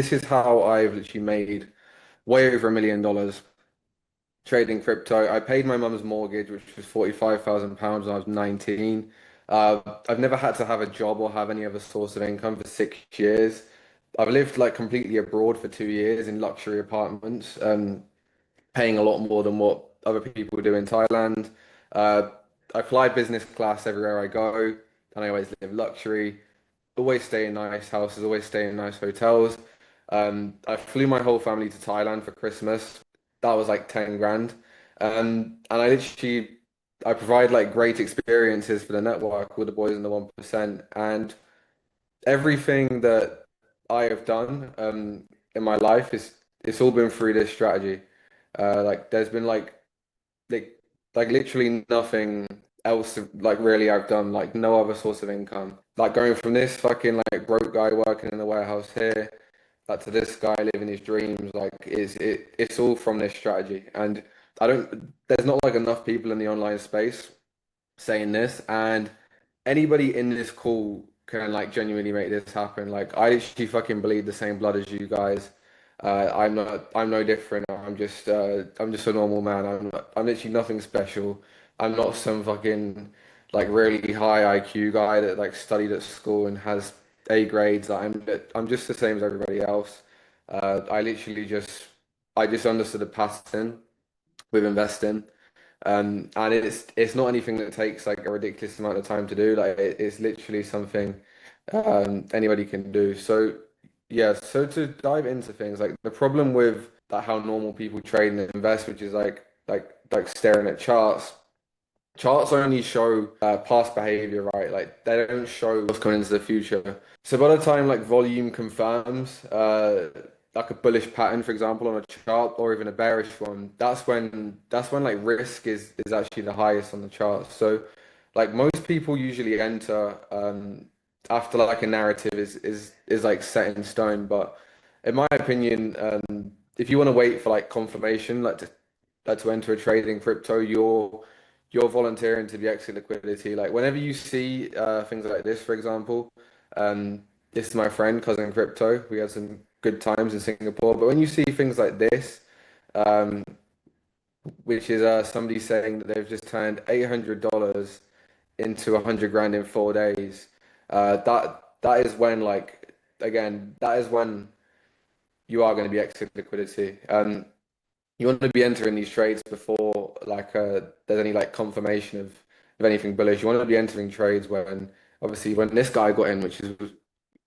this is how I've literally made way over $1 million trading crypto. I paid my mum's mortgage, which was £45,000 when I was 19. I've never had to have a job or have any other source of income for 6 years. I've lived like completely abroad for 2 years in luxury apartments, paying a lot more than what other people do in Thailand. Uh, I fly business class everywhere I go, and I always live luxury. Always stay in nice houses, always stay in nice hotels. I flew my whole family to Thailand for Christmas. That was like 10 grand. And I provide like great experiences for the network with the boys in the 1%. And everything that I have done in my life is it's all been through this strategy. Like there's been like like literally nothing else like really I've done, like no other source of income. Like going from this fucking like broke guy working in the warehouse here, like to this guy living his dreams, like it's all from this strategy. And I don't there's not like enough people in the online space saying this, and anybody in this call can like genuinely make this happen. Like I literally fucking bleed the same blood as you guys. I'm no different. I'm just a normal man. I'm literally nothing special. I'm not some fucking like really high IQ guy that like studied at school and has A grades. I'm just the same as everybody else. I just understood the pattern with investing. And it's not anything that takes like a ridiculous amount of time to do. Like it's literally something anybody can do. So yeah, so to dive into things, like the problem with that how normal people trade and invest, which is like staring at charts. Charts only show past behavior, right? Like they don't show what's coming into the future. So by the time like volume confirms, like a bullish pattern, for example, on a chart, or even a bearish one, that's when like risk is actually the highest on the chart. So like most people usually enter after like a narrative is like set in stone. But in my opinion, if you want to wait for like confirmation, like to enter a trade in crypto, you're volunteering to be exit liquidity. Like whenever you see things like this, for example, this is my friend, Cousin Crypto. We had some good times in Singapore. But when you see things like this, um, which is somebody saying that they've just turned $800 into 100 grand in 4 days, that is when like again that is when you are going to be exit liquidity. You want to be entering these trades before like there's any like confirmation of anything bullish. You want to be entering trades when obviously when this guy got in, which is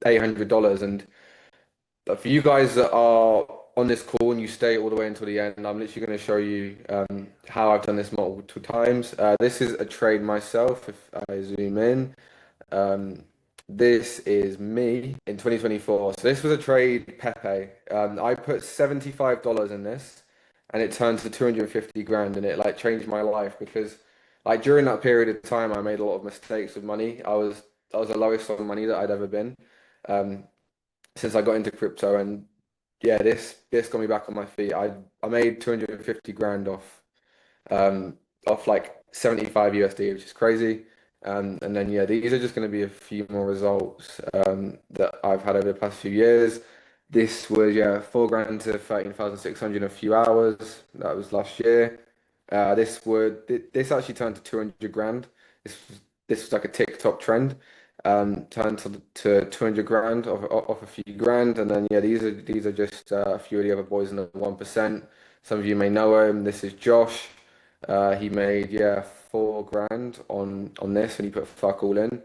$800. And but for you guys that are on this call and you stay all the way until the end, I'm literally going to show you how I've done this multiple times. This is a trade myself. If I zoom in, um, this is me in 2024. So this was a trade Pepe. I put $75 in this, and it turned to 250 grand, and it like changed my life because like during that period of time, I made a lot of mistakes with money. I was the lowest on money that I'd ever been. Um, since I got into crypto, and yeah, this got me back on my feet. I made 250 grand off like 75 USD, which is crazy. And then yeah, these are just going to be a few more results that I've had over the past few years. This was yeah 4 grand to 13,600 in a few hours. That was last year. This actually turned to 200 grand. This was like a TikTok trend. Turned to 200 grand off a few grand, and then yeah, these are just a few of the other boys in the 1%. Some of you may know him. This is Josh. He made yeah 4 grand on this, and he put fuck all in.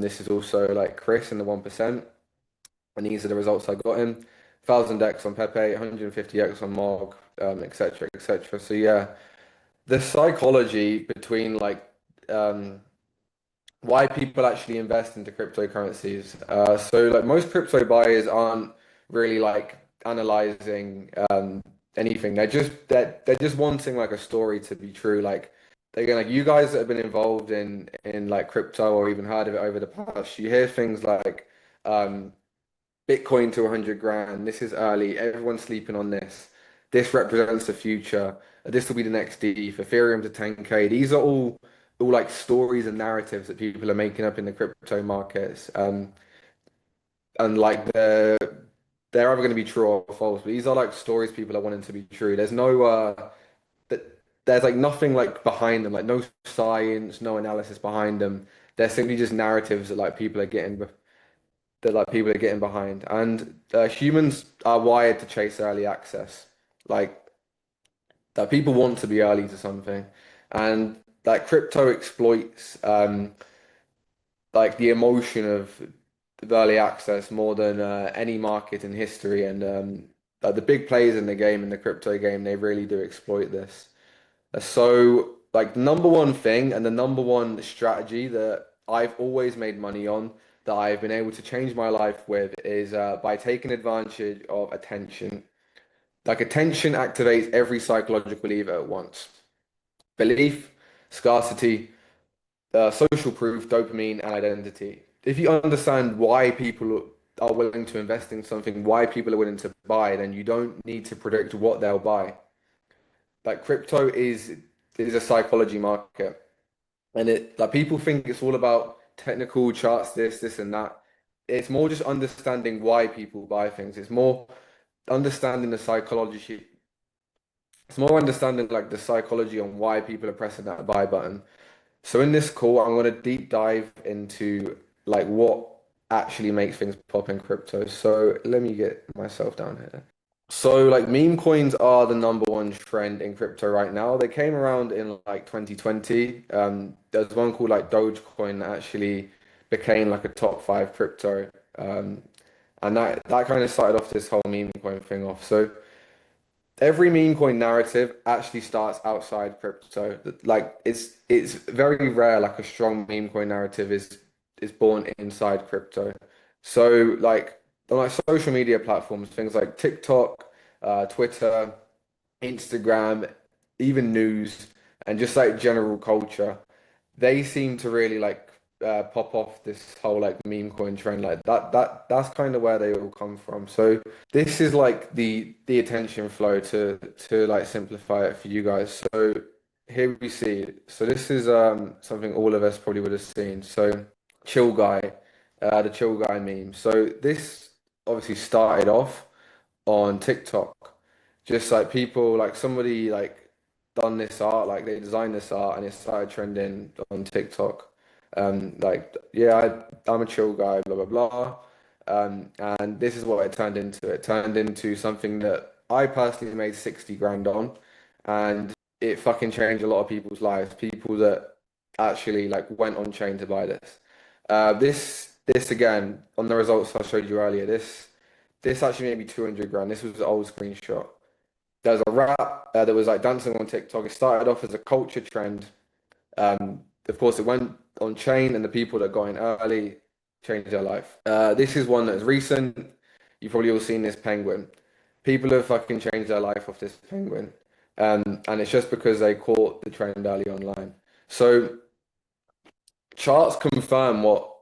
This is also like Chris in the 1%, and these are the results I got him. 1,000x on Pepe, 150x on Mog, etc. etc. So yeah, the psychology between like why people actually invest into cryptocurrencies. So like most crypto buyers aren't really like analyzing anything. They're just wanting like a story to be true. Like again, like you guys that have been involved in like crypto or even heard of it over the past, you hear things like um, Bitcoin to 100 grand. This is early. Everyone's sleeping on this. This represents the future. This will be the next ETH. Ethereum to 10K. These are all like stories and narratives that people are making up in the crypto markets. And like they're either going to be true or false. But these are like stories people are wanting to be true. There's no there's like nothing like behind them, like no science, no analysis behind them. They're simply just narratives that like people are getting behind. And humans are wired to chase early access. Like that people want to be early to something. And like crypto exploits like the emotion of early access more than any market in history. And like the big players in the game, in the crypto game, they really do exploit this. So, like, the number one thing and the number one strategy that I've always made money on, that I've been able to change my life with, is by taking advantage of attention. Like, attention activates every psychological lever at once: belief, scarcity, social proof, dopamine, and identity. If you understand why people are willing to invest in something, why people are willing to buy, then you don't need to predict what they'll buy. Like crypto is a psychology market, and it like people think it's all about technical charts, this and that. It's more just understanding why people buy things. It's more understanding the psychology. It's more understanding like the psychology on why people are pressing that buy button. So in this call, I'm going to deep dive into like what actually makes things pop in crypto. So let me get myself down here. So like meme coins are the number one trend in crypto right now. They came around in like 2020. There's one called like Dogecoin that actually became like a top five crypto. And that kind of started off this whole meme coin thing off. So every meme coin narrative actually starts outside crypto. Like it's very rare like a strong meme coin narrative is born inside crypto. So like on like social media platforms, things like TikTok, Twitter, Instagram, even news, and just like general culture, they seem to really like pop off this whole like meme coin trend. Like that's kind of where they all come from. So this is like the attention flow to like simplify it for you guys. So here we see. So this is something all of us probably would have seen. So chill guy, the chill guy meme. So this obviously started off on TikTok. Just like people, like somebody like done this art, like they designed this art and it started trending on TikTok. Like, yeah, I'm a chill guy, blah, blah, blah. And this is what it turned into. It turned into something that I personally made 60 grand on. And it fucking changed a lot of people's lives. People that actually like went on chain to buy this. This again, on the results I showed you earlier, this actually made me 200 grand. This was an old screenshot. There's a rap that was like dancing on TikTok. It started off as a culture trend. Of course, it went on chain, and the people that got in early changed their life. This is one that's recent. You've probably all seen this penguin. People have fucking changed their life off this penguin. And it's just because they caught the trend early online. So charts confirm what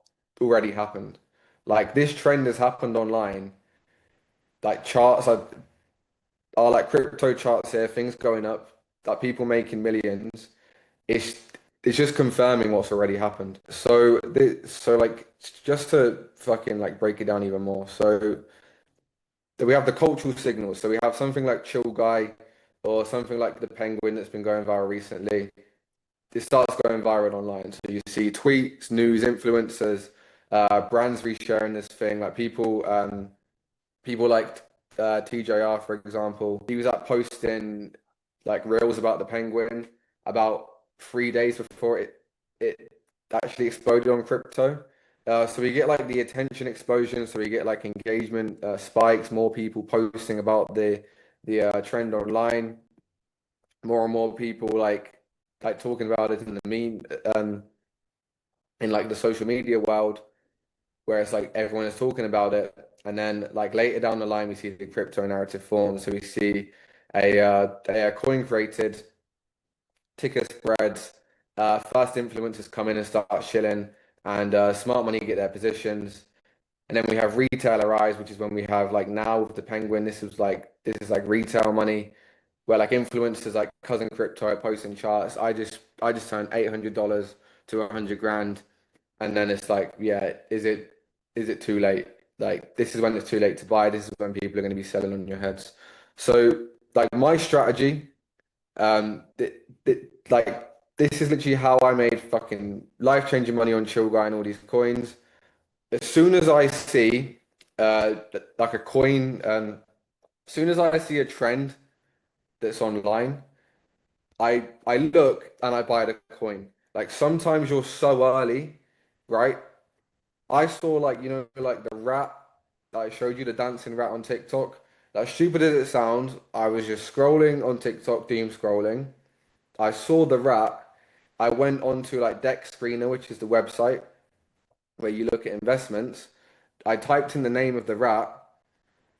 already happened. Like this trend has happened online. Like charts are like crypto charts here, things going up, that people making millions. It's it's just confirming what's already happened. So like just to fucking like break it down even more. So we have the cultural signals. So we have something like Chill Guy or something like the Penguin that's been going viral recently. This starts going viral online. So you see tweets, news, influencers, brands resharing this thing. Like people like TJR, for example. He was at posting like reels about the Penguin about 3 days before it actually exploded on crypto. So we get like the attention explosion. So we get like engagement spikes, more people posting about the trend online, more and more people like talking about it in the meme in like the social media world where it's like everyone is talking about it. And then like later down the line, we see the crypto narrative form. So we see a coin created, ticker spreads, first influencers come in and start shilling, and smart money get their positions. And then we have retail arise, which is when we have like now with the Penguin, this is like retail money, where like influencers like Cousin Crypto are posting charts. I just turned $800 to 100 grand, and then it's like, yeah, is it too late? like this is when it's too late to buy. This is when people are going to be selling on your heads. So like my strategy, th th like this is literally how I made fucking life-changing money on Chill Guy and all these coins. As soon as I see like a coin, as soon as I see a trend that's online, I look and I buy the coin. Like sometimes you're so early, right? I saw like like the rat that I showed you, the dancing rat on TikTok. As stupid as it sounds, I was just scrolling on TikTok, doom scrolling. I saw the rat. I went onto like Deck Screener, which is the website where you look at investments. I typed in the name of the rat,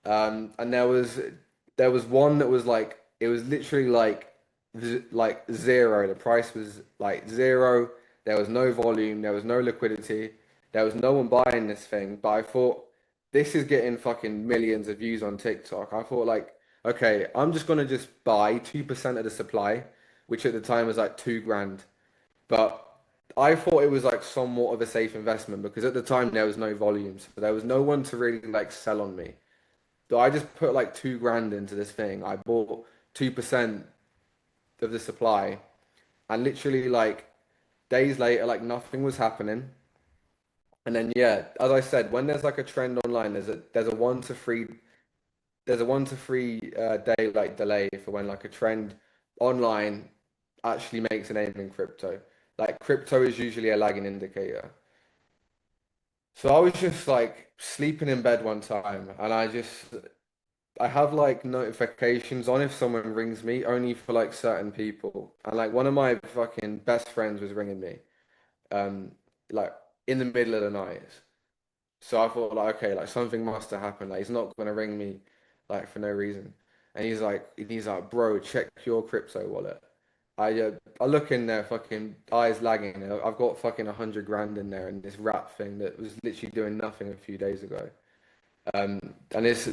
and there was one that was like it was literally like zero. The price was like zero. There was no volume. There was no liquidity. There was no one buying this thing. But I thought this is getting fucking millions of views on TikTok. I thought like, okay, I'm just gonna just buy 2% of the supply, which at the time was like 2 grand. But I thought it was like somewhat of a safe investment because at the time there was no volume, so there was no one to really like sell on me. So I just put like 2 grand into this thing. I bought 2% of the supply, and literally like days later, like nothing was happening. And then yeah, as I said, when there's like a trend online, there's a 1 to 3 day like delay for when like a trend online actually makes a name in crypto. Like crypto is usually a lagging indicator. So I was just like sleeping in bed one time, and I have like notifications on if someone rings me only for like certain people. And like one of my fucking best friends was ringing me, um, like in the middle of the night. So I thought like, okay, like something must have happened. Like he's not gonna ring me like for no reason. And he's like, bro, check your crypto wallet. I look in there, fucking eyes lagging. I've got fucking 100 grand in there, and this rap thing that was literally doing nothing a few days ago. Um, and it's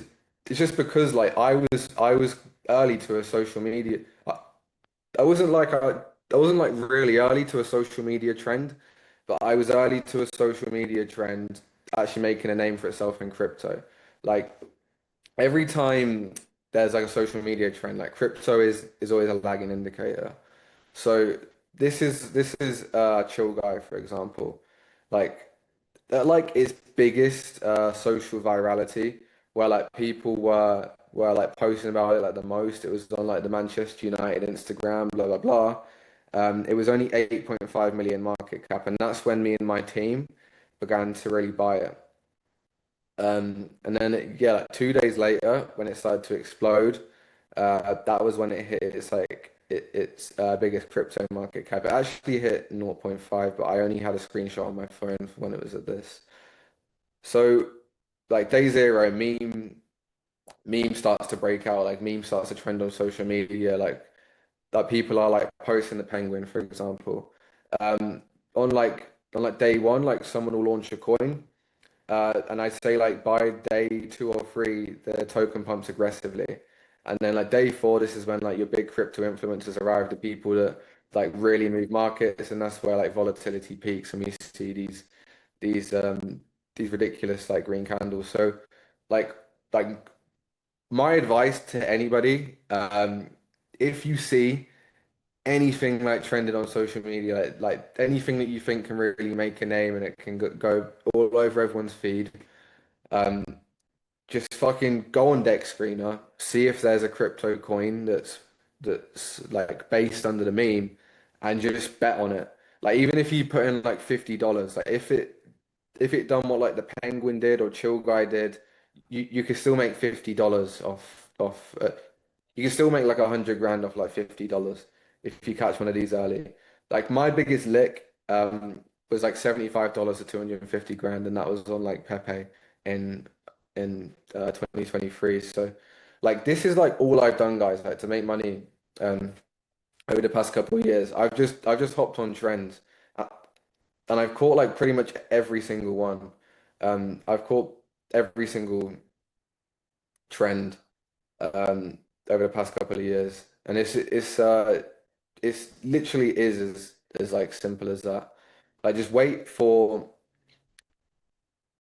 just because like I was early to a social media. I wasn't like I wasn't like really early to a social media trend, but I was early to a social media trend actually making a name for itself in crypto. Like every time there's like a social media trend, like crypto is always a lagging indicator. So this is Chill Guy, for example. Like at like its biggest social virality, where like people were like posting about it like the most. It was on like the Manchester United Instagram, blah blah blah. It was only 8.5 million market cap, and that's when me and my team began to really buy it. And then yeah, like 2 days later, when it started to explode, that was when it hit its biggest crypto market cap. It actually hit zero point 0.5, but I only had a screenshot on my phone for when it was at this. So like day zero, meme starts to break out, like meme starts to trend on social media, like that people are like posting the penguin, for example. Um, on like day one, like someone will launch a coin. And I say like by day 2 or 3, the token pumps aggressively. And then like day 4, this is when like your big crypto influencers arrive, the people that like really move markets, and that's where like volatility peaks and we see these um these ridiculous like green candles. So like like my advice to anybody, if you see anything like trending on social media, like anything that you think can really make a name and it can go all over everyone's feed, um, just fucking go on Deck Screener, see if there's a crypto coin that's like based under the meme, and just bet on it. Like even if you put in like $50, like if it done what like the Penguin did or Chill Guy did, you could still make $50 off. You can still make like 100 grand off like $50 if you catch one of these early. Like my biggest lick was like $75 to 250 grand, and that was on like Pepe in 2023. So like this is like all I've done, guys, like to make money um over the past couple of years. I've just hopped on trends, uh, and I've caught like pretty much every single one. I've caught every single trend over the past couple of years, and it's literally is as like simple as that. Like just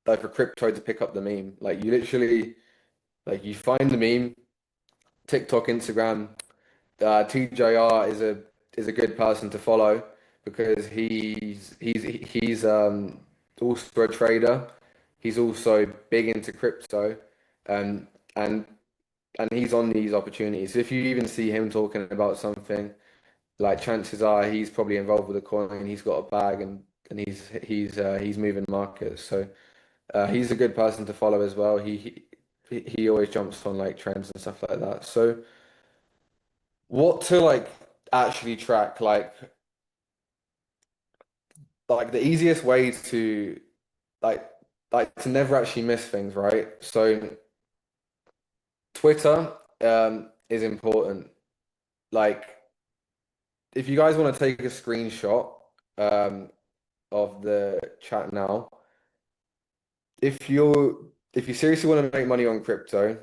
like for crypto to pick up the meme. Like you literally like you find the meme, TikTok, Instagram. TJR is a good person to follow because he's also a trader. He's also big into crypto, um, and and he's on these opportunities. If you even see him talking about something, like chances are he's probably involved with a coin. He's got a bag and he's moving markets. So he's a good person to follow as well. He always jumps on like trends and stuff like that. So what to like actually track like the easiest way to like to never actually miss things, right? So Twitter is important. Like if you guys want to take a screenshot um of the chat now, if you seriously want to make money on crypto,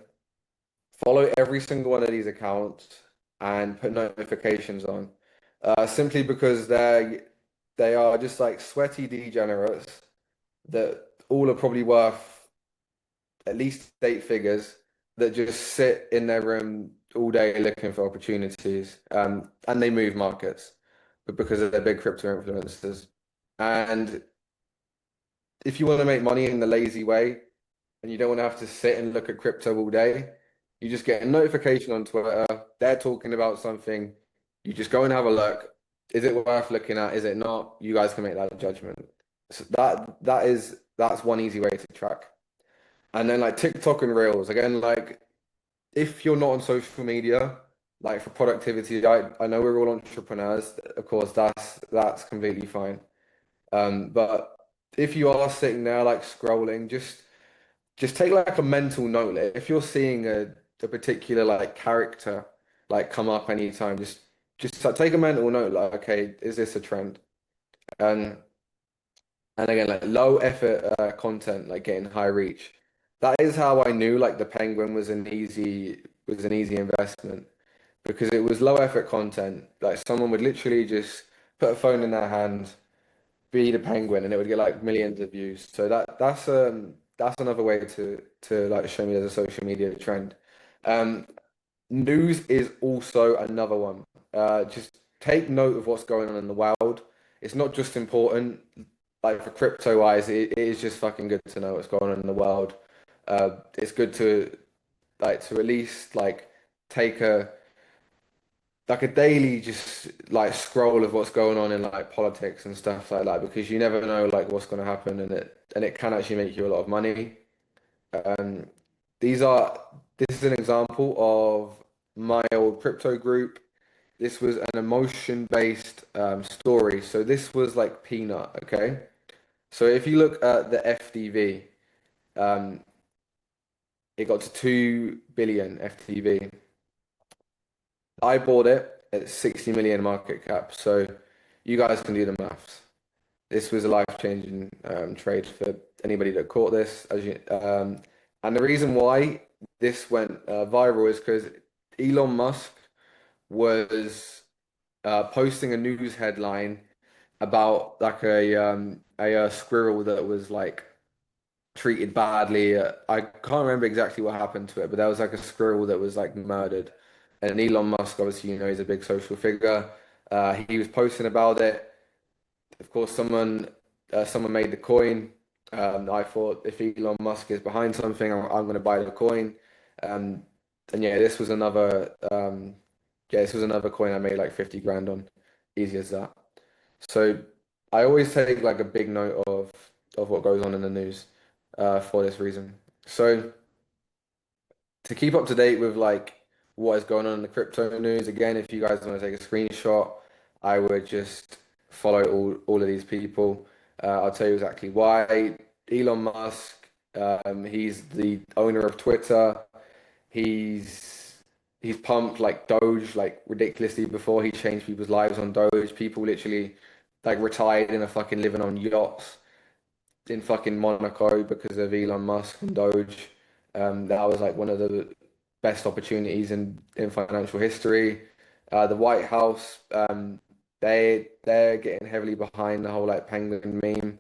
follow every single one of these accounts and put notifications on. Simply because they are just like sweaty degenerates that all are probably worth at least eight figures that just sit in their room all day looking for opportunities. And they move markets, but because of their big crypto influencers. And if you want to make money in the lazy way and you don't want to have to sit and look at crypto all day, you just get a notification on Twitter. They're talking about something. You just go and have a look. Is it worth looking at? Is it not? You guys can make that judgment. So that's one easy way to track. And then like TikTok and Reels, again, like if you're not on social media, like for productivity, I know we're all entrepreneurs. Of course, that's completely fine. But if you are sitting there like scrolling, just take like a mental note. Like, if you're seeing a particular like character like come up anytime, just like, take a mental note. Like, okay, is this a trend? And and again, like low effort content, like getting high reach. That is how I knew like the Penguin was an easy investment because it was low effort content. Like someone would literally just put a phone in their hand, be the Penguin, and it would get like millions of views. So that's another way to like show me there's a social media trend. Um, News is also another one. Just take note of what's going on in the world. It's not just important, like for crypto wise, it is just fucking good to know what's going on in the world. It's good to to at least like take a like a daily just like scroll of what's going on in like politics and stuff like that because you never know like what's going to happen and it can actually make you a lot of money. Um, these are this is an example of my old crypto group. This was an emotion-based story. So this was like Peanut, okay? So if you look at the FDV, um, it got to 2 billion FTV. I bought it at 60 million market cap. So you guys can do the maths. This was a life-changing trade for anybody that caught this. And the reason why this went viral is because Elon Musk was posting a news headline about like a squirrel that was like treated badly. I can't remember exactly what happened to it, but there was like a squirrel that was like murdered. And Elon Musk, obviously, you know, he's a big social figure. He was posting about it. Of course, someone made the coin. I thought if Elon Musk is behind something, I'm going to buy the coin. Um, and yeah, this was another coin I made like 50 grand on. Easy as that. So I always take like a big note of what goes on in the news for this reason. So to keep up to date with like what is going on in the crypto news, again, if you guys want to take a screenshot, I would just follow all of these people. I'll tell you exactly why. Elon Musk, he's the owner of Twitter. He's pumped like Doge like ridiculously before he changed people's lives on Doge. People literally like retired in a fucking living on yachts in fucking Monaco because of Elon Musk and Doge. That was like one of the best opportunities in financial history. The White House, they're getting heavily behind the whole like penguin meme.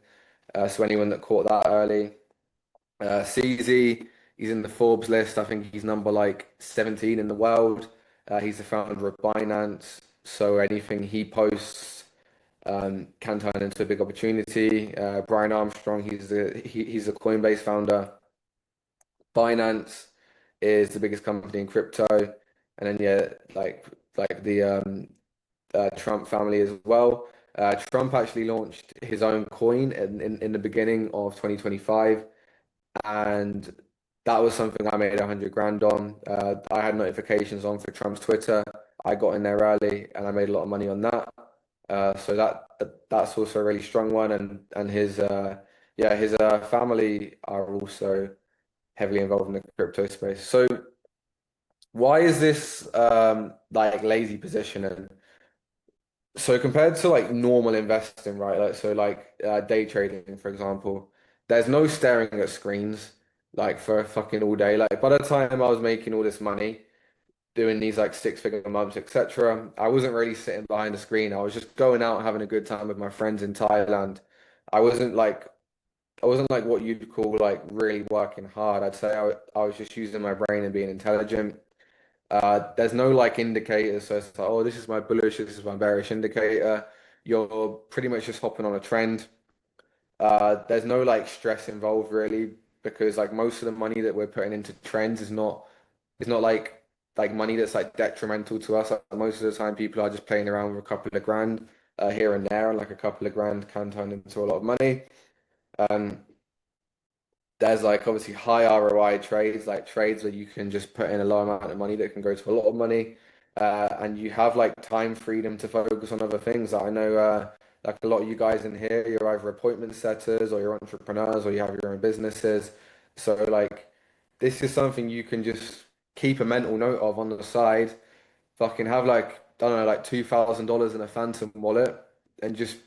So anyone that caught that early. CZ, he's in the Forbes list. I think he's number like 17 in the world. He's the founder of Binance. So anything he posts can turn into a big opportunity. Brian Armstrong, he's the Coinbase founder. Binance is the biggest company in crypto, and then yeah, like the Trump family as well. Trump actually launched his own coin in the beginning of 2025, and that was something I made 100 grand on. I had notifications on for Trump's Twitter. I got in there early, and I made a lot of money on that. That's also a really strong one, and his family are also heavily involved in the crypto space. So why is this like lazy positioning? So compared to like normal investing, right? Like day trading, for example, there's no staring at screens like for fucking all day. Like by the time I was making all this money, doing these like six-figure months, etc., I wasn't really sitting behind a screen. I was just going out having a good time with my friends in Thailand. I wasn't like I wasn't like what you'd call like really working hard. I'd say I was just using my brain and being intelligent. There's no like indicators, so it's like, oh, this is my bullish, this is my bearish indicator. You're pretty much just hopping on a trend. There's no like stress involved really because like most of the money that we're putting into trends is not like money that's like detrimental to us. Like, most of the time, people are just playing around with a couple of grand here and there, and like a couple of grand can turn into a lot of money. Um, there's like obviously high ROI trades, like trades where you can just put in a low amount of money that can go to a lot of money, and you have like time freedom to focus on other things. I know, like a lot of you guys in here, you're either appointment setters or you're entrepreneurs or you have your own businesses. So like, this is something you can just keep a mental note of on the side, fucking have like, I don't know, like $2,000 in a Phantom wallet and just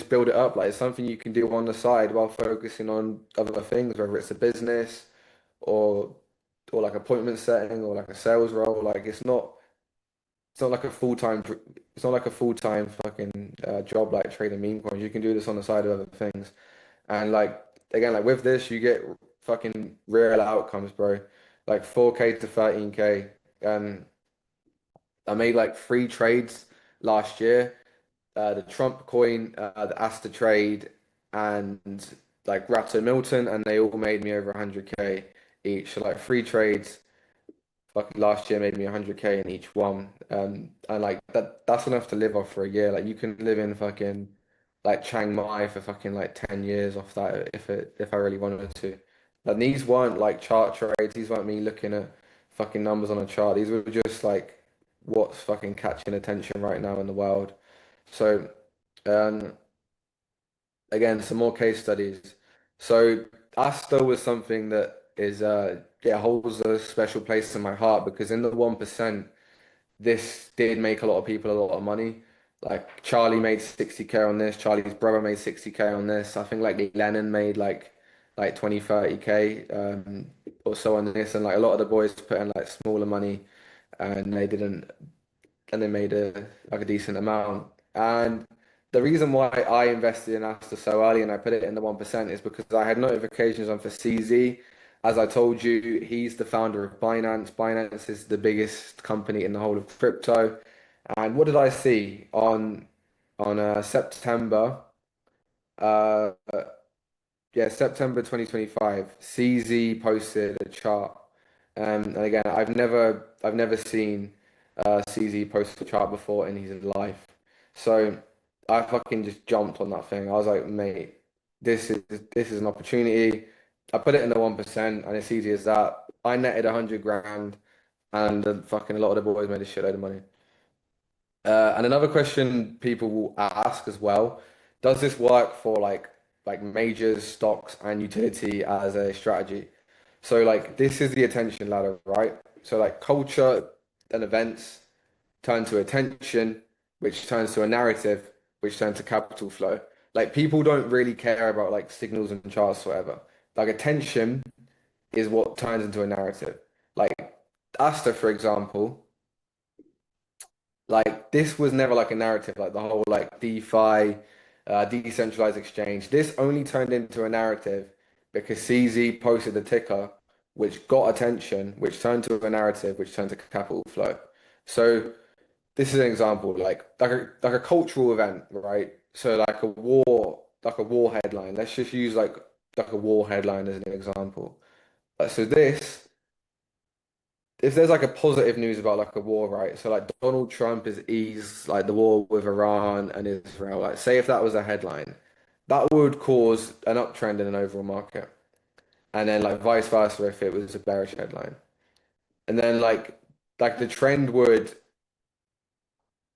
build it up. Like it's something you can do on the side while focusing on other things, whether it's a business or or like appointment setting or like a sales role. Like it's not like a full-time fucking job like trading meme coins. You can do this on the side of other things. And like again, like with this, you get fucking real outcomes, bro. Like 4K to 13K. Um, I made like three trades last year, the Trump coin, the Asta trade, and like Raptor Milton, and they all made me over 100K each. So like three trades, fucking last year made me 100K in each one. And like that's enough to live off for a year. Like you can live in fucking like Chiang Mai for fucking like 10 years off that if I really wanted to. And these weren't like chart trades. These weren't me looking at fucking numbers on a chart. These were just like what's fucking catching attention right now in the world. So um, again, some more case studies. So Asta was something that is yeah, holds a special place in my heart because in the 1%, this did make a lot of people a lot of money. Like Charlie made 60K on this, Charlie's brother made 60K on this. I think like Lennon made like 20, 30K or so on this, and like a lot of the boys put in like smaller money and they made a decent amount. And the reason why I invested in Asta so early and I put it in the 1% is because I had notifications on for CZ. As I told you, he's the founder of Binance. Binance is the biggest company in the whole of crypto. And what did I see on September? Uh, yeah, September 2025. CZ posted a chart. And again, I've never seen CZ post a chart before in his life. So I fucking just jumped on that thing. I was like, mate, this is an opportunity. I put it in the 1%, and it's easy as that. I netted 100 grand, and fucking a lot of the boys made a shitload of money. And another question people will ask as well, does this work for like majors, stocks, and utility as a strategy? So like this is the attention ladder, right? So like culture and events turn to attention, which turns to a narrative, which turns to capital flow. Like people don't really care about like signals and charts or whatever. Like attention is what turns into a narrative. Like Asta, for example, like this was never like a narrative, like the whole like DeFi, decentralized exchange. This only turned into a narrative because CZ posted the ticker, which got attention, which turned to a narrative, which turned to capital flow. So this is an example, like a cultural event, right? So like a war headline. Let's just use like a war headline as an example. So this, if there's like a positive news about like a war, right? So like Donald Trump has eased like the war with Iran and Israel. Like say if that was a headline, that would cause an uptrend in an overall market. And then like vice versa if it was a bearish headline. And then like the trend would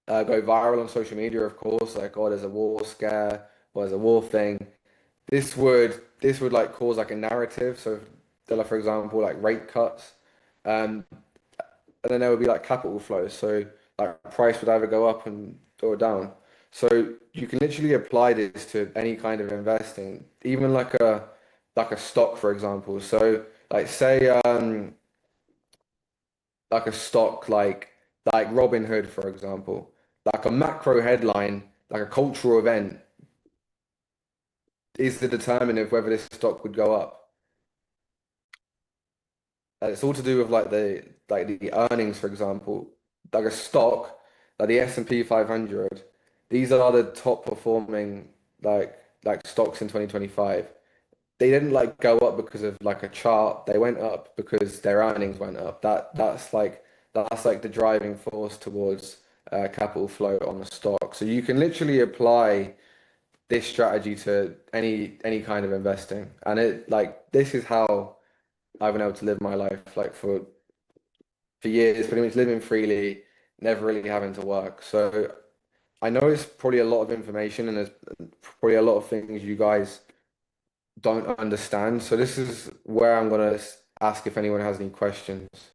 go viral on social media, of course, like oh there's a war scare or there's a war thing. This would like cause like a narrative. So like for example, like rate cuts. Um, and then there would be like capital flows. So like price would either go up and or down. So you can literally apply this to any kind of investing, even like a stock, for example. So like say like a stock like Robinhood, for example, like a macro headline, like a cultural event is the determinant of whether this stock would go up. It's all to do with like the earnings, for example, like a stock, like the S&P 500. These are the top performing like stocks in 2025. They didn't like go up because of like a chart. They went up because their earnings went up. That's like the driving force towards capital flow on the stock. So you can literally apply this strategy to any kind of investing, and it like this is how I've been able to live my life like for years, pretty much living freely, never really having to work. So I know it's probably a lot of information and there's probably a lot of things you guys don't understand. So this is where I'm gonna ask if anyone has any questions.